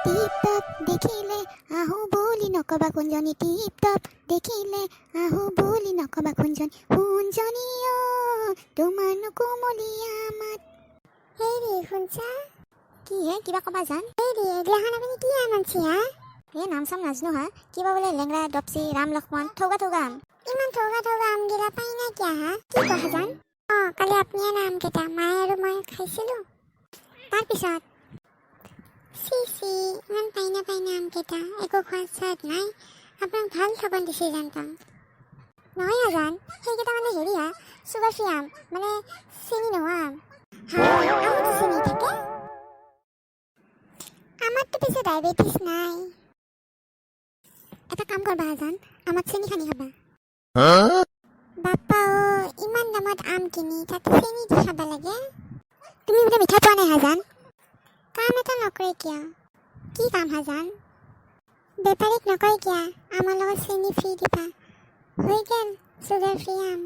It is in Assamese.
টিপ টপ দেখিলে আহো বুলি নকবা কুঞ্জনী টিপ টপ দেখিলে আহো বুলি নকবা কুঞ্জনী তোমাৰনো কোমলীয়া মাত। হেৰি শুনছা কি হে কিবা কবা জান? হেৰি এগিলাখান আপুনি কি আনছি হা? এই নাম চাম নাজনো হা, কিবা বোলে লেংৰা ডপচি ৰাম লক্ষ্মণ থৌগা আম। ইমান থৌগা আম গিলা পাই না কিয়া হা? কি কথা জান? কালি আপুনি আনা আম কেইটা মায়ে আৰু মই খাইছিলোঁ। তাৰপিছত চি ইমান পাইনা আম কেইটা একো খোৱা চাদ নাই। আপোনাক ভাল ঠগন দিছে জানতাম। নহয় আজান, সেইকেইটা মানে হেৰি হা চুগাৰ ফ্ৰী আম, মানে চেনি নোহোৱা আম। আমতো চেনি থাকে? আমাৰতো পিছে ডায়েবেটিছ নাই। এটা কাম কৰবা আজান, আমাক চেনি খানি খাবা। বাপ্পা ইমান দামত আম কিনি তাতে চেনি দি খাবা লাগে? তুমি বোলে মিঠা পোৱা নাই হাজান? কাম এটা নকৰে কিয়? কি কাম হাজান? বেপাৰীক নকয় কিয়া আমাৰ লগত চেনি ফ্ৰী দিবা? হৈ গেল চুগাৰ ফ্ৰী আম।